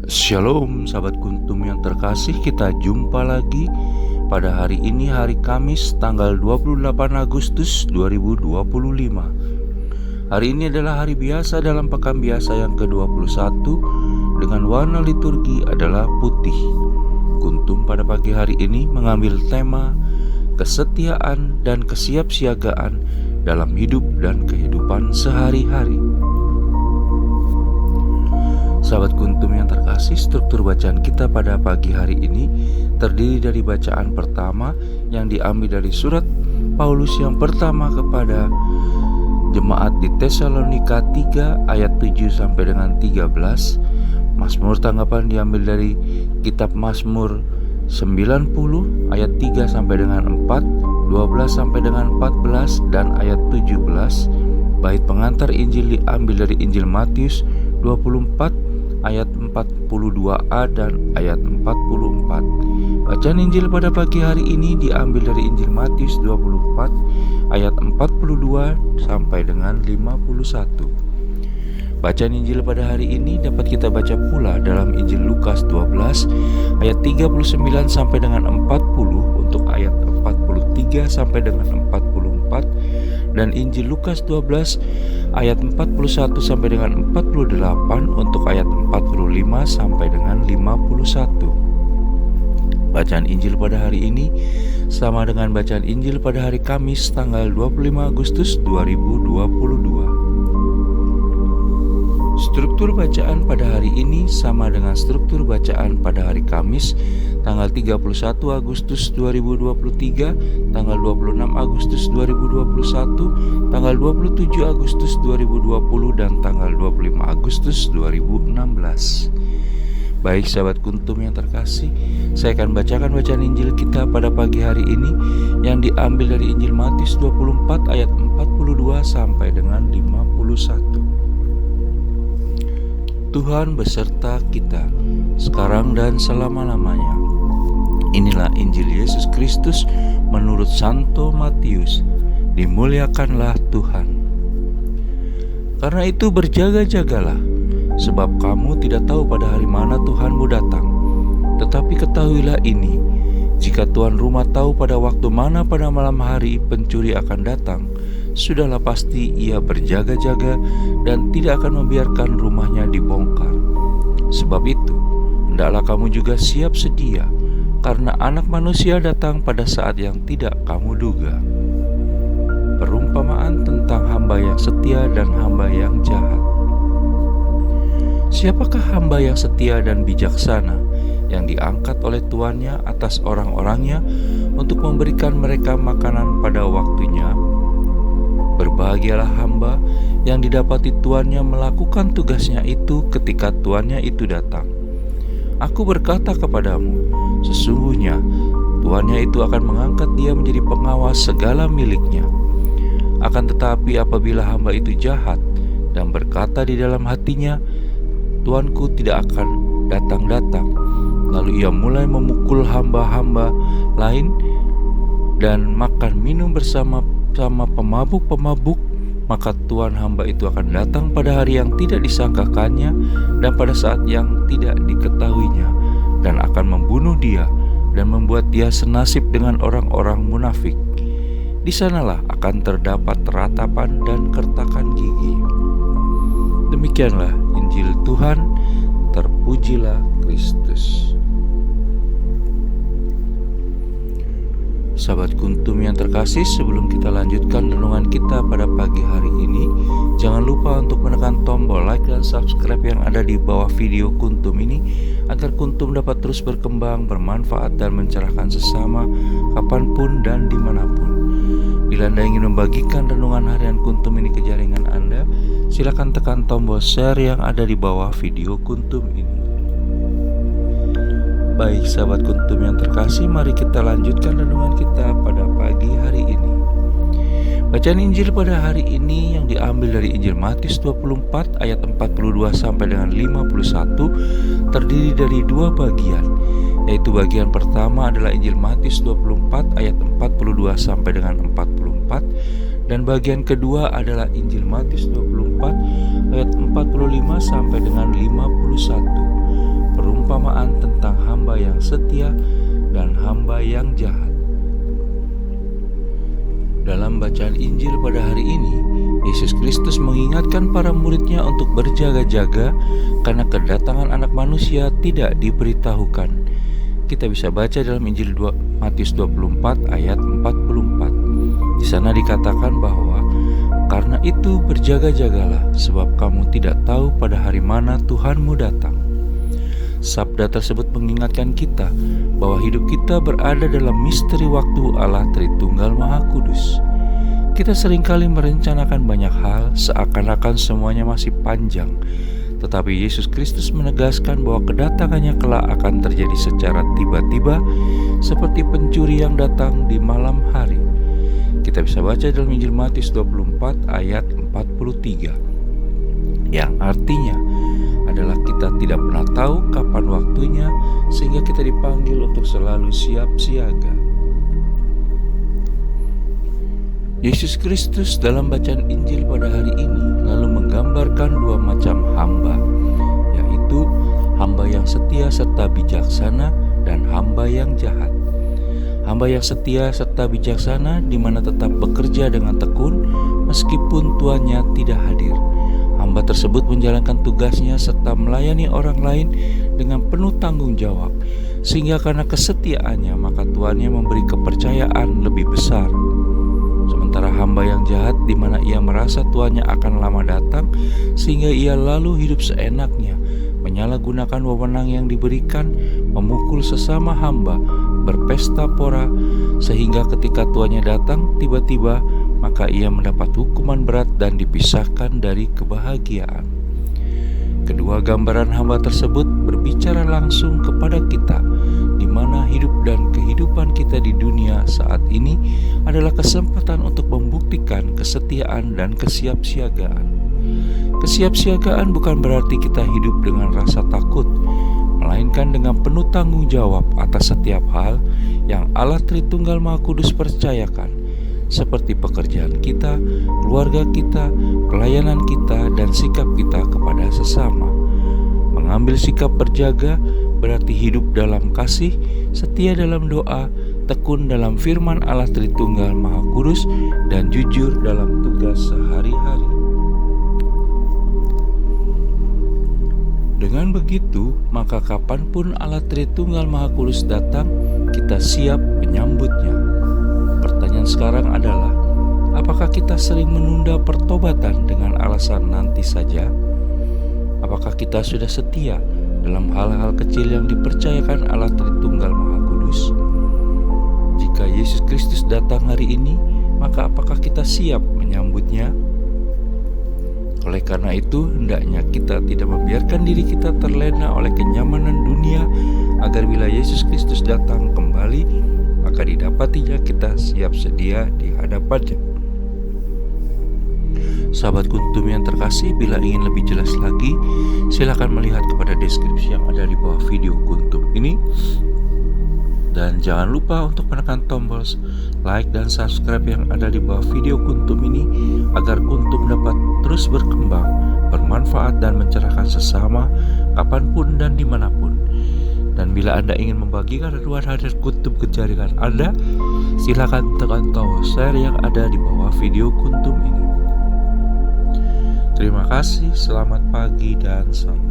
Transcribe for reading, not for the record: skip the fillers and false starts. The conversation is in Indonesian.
Shalom sahabat Kuntum yang terkasih, kita jumpa lagi pada hari ini, hari Kamis tanggal 28 Agustus 2025. Hari ini adalah hari biasa dalam pekan biasa yang ke-21 dengan warna liturgi adalah putih. Kuntum pada pagi hari ini mengambil tema kesetiaan dan kesiapsiagaan dalam hidup dan kehidupan sehari-hari. Sahabat Kuntum yang terkasih, struktur bacaan kita pada pagi hari ini terdiri dari bacaan pertama yang diambil dari surat Paulus yang pertama kepada jemaat di Tesalonika 3 ayat 7 sampai dengan 13. Mazmur tanggapan diambil dari kitab Mazmur 90 ayat 3 sampai dengan 4, 12 sampai dengan 14 dan ayat 17. Bait pengantar Injil diambil dari Injil Matius 24 ayat 42a dan ayat 44. Bacaan Injil pada pagi hari ini diambil dari Injil Matius 24 ayat 42 sampai dengan 51. Bacaan Injil pada hari ini dapat kita baca pula dalam Injil Lukas 12 ayat 39 sampai dengan 40 untuk ayat 43 sampai dengan 44 dan Injil Lukas 12 ayat 41 sampai dengan 48 untuk ayat 45 sampai dengan 51. Bacaan Injil pada hari ini sama dengan bacaan Injil pada hari Kamis tanggal 25 Agustus 2022. Struktur bacaan pada hari ini sama dengan struktur bacaan pada hari Kamis tanggal 31 Agustus 2023, tanggal 26 Agustus 2021, tanggal 27 Agustus 2020 dan tanggal 25 Agustus 2016. Baik sahabat Kuntum yang terkasih, saya akan bacakan bacaan Injil kita pada pagi hari ini yang diambil dari Injil Matius 24 ayat 42 sampai dengan 51. Tuhan beserta kita sekarang dan selama-lamanya. Inilah Injil Yesus Kristus menurut Santo Matius. Dimuliakanlah Tuhan. Karena itu berjaga-jagalah, sebab kamu tidak tahu pada hari mana Tuhanmu datang. Tetapi ketahuilah ini, jika tuan rumah tahu pada waktu mana pada malam hari pencuri akan datang, sudahlah pasti ia berjaga-jaga dan tidak akan membiarkan rumahnya dibongkar. Sebab itu, hendaklah kamu juga siap sedia, karena Anak Manusia datang pada saat yang tidak kamu duga. Perumpamaan tentang hamba yang setia dan hamba yang jahat. Siapakah hamba yang setia dan bijaksana yang diangkat oleh tuannya atas orang-orangnya untuk memberikan mereka makanan pada waktunya? Berbahagialah hamba yang didapati tuannya melakukan tugasnya itu ketika tuannya itu datang. Aku berkata kepadamu, sesungguhnya tuannya itu akan mengangkat dia menjadi pengawas segala miliknya. Akan tetapi apabila hamba itu jahat dan berkata di dalam hatinya, tuanku tidak akan datang-datang, lalu ia mulai memukul hamba-hamba lain dan makan minum bersama pemabuk-pemabuk, maka tuan hamba itu akan datang pada hari yang tidak disangkakannya dan pada saat yang tidak diketahuinya, dan akan membunuh dia dan membuat dia senasib dengan orang-orang munafik. Di sanalah akan terdapat ratapan dan kertakan gigi. Demikianlah Injil Tuhan, terpujilah Kristus. Sahabat Kuntum yang terkasih, sebelum kita lanjutkan renungan kita pada pagi hari ini, jangan lupa untuk menekan tombol like dan subscribe yang ada di bawah video Kuntum ini, agar Kuntum dapat terus berkembang, bermanfaat dan mencerahkan sesama kapanpun dan dimanapun. Bila Anda ingin membagikan renungan harian Kuntum ini ke jaringan Anda, silakan tekan tombol share yang ada di bawah video Kuntum ini. Baik sahabat Kuntum yang terkasih, mari kita lanjutkan renungan kita pada pagi hari ini. Bacaan Injil pada hari ini yang diambil dari Injil Matius 24 ayat 42 sampai dengan 51 terdiri dari dua bagian, yaitu bagian pertama adalah Injil Matius 24 ayat 42 sampai dengan 44 dan bagian kedua adalah Injil Matius 24 ayat 45 sampai dengan 51. setia dan hamba yang jahat. Dalam bacaan Injil pada hari ini, Yesus Kristus mengingatkan para muridnya untuk berjaga-jaga karena kedatangan Anak Manusia tidak diberitahukan. Kita bisa baca dalam Injil Matius 24 ayat 44. Di sana dikatakan bahwa karena itu berjaga-jagalah, sebab kamu tidak tahu pada hari mana Tuhanmu datang. Sabda tersebut mengingatkan kita bahwa hidup kita berada dalam misteri waktu Allah Tritunggal Maha Kudus. Kita seringkali merencanakan banyak hal seakan-akan semuanya masih panjang, tetapi Yesus Kristus menegaskan bahwa kedatangannya kelak akan terjadi secara tiba-tiba seperti pencuri yang datang di malam hari. Kita bisa baca dalam Injil Matius 24 ayat 43, yang artinya adalah kita tidak pernah tahu kapan waktunya, sehingga kita dipanggil untuk selalu siap siaga. Yesus Kristus dalam bacaan Injil pada hari ini lalu menggambarkan dua macam hamba, yaitu hamba yang setia serta bijaksana dan hamba yang jahat. Hamba yang setia serta bijaksana di mana tetap bekerja dengan tekun meskipun tuannya tidak hadir. Hamba tersebut menjalankan tugasnya serta melayani orang lain dengan penuh tanggung jawab, sehingga karena kesetiaannya maka tuannya memberi kepercayaan lebih besar. Sementara hamba yang jahat di mana ia merasa tuannya akan lama datang, sehingga ia lalu hidup seenaknya, menyalahgunakan wewenang yang diberikan, memukul sesama hamba, berpesta pora, sehingga ketika tuannya datang tiba-tiba maka ia mendapat hukuman berat dan dipisahkan dari kebahagiaan. Kedua gambaran hamba tersebut berbicara langsung kepada kita, di mana hidup dan kehidupan kita di dunia saat ini adalah kesempatan untuk membuktikan kesetiaan dan kesiapsiagaan. Kesiapsiagaan bukan berarti kita hidup dengan rasa takut, melainkan dengan penuh tanggung jawab atas setiap hal yang Allah Tritunggal Maha Kudus percayakan, seperti pekerjaan kita, keluarga kita, pelayanan kita, dan sikap kita kepada sesama. Mengambil sikap berjaga berarti hidup dalam kasih, setia dalam doa, tekun dalam firman Allah Tritunggal Maha Kudus, dan jujur dalam tugas sehari-hari. Dengan begitu, maka kapanpun Allah Tritunggal Maha Kudus datang, kita siap menyambutnya. Pertanyaan sekarang adalah, apakah kita sering menunda pertobatan dengan alasan nanti saja? Apakah kita sudah setia dalam hal-hal kecil yang dipercayakan Allah Tritunggal Maha Kudus? Jika Yesus Kristus datang hari ini, maka apakah kita siap menyambutnya? Oleh karena itu, hendaknya kita tidak membiarkan diri kita terlena oleh kenyamanan dunia, agar bila Yesus Kristus datang kembali, maka didapatinya kita siap sedia di hadapannya. Sahabat Kuntum yang terkasih, bila ingin lebih jelas lagi, silakan melihat kepada deskripsi yang ada di bawah video Kuntum ini. Dan jangan lupa untuk menekan tombol like dan subscribe yang ada di bawah video Kuntum ini, agar Kuntum dapat terus berkembang, bermanfaat dan mencerahkan sesama kapanpun dan dimanapun. Dan bila Anda ingin membagikan hadir Kuntum ke jaringan Anda, silakan tekan tombol share yang ada di bawah video Kuntum ini. Terima kasih, selamat pagi dan salam.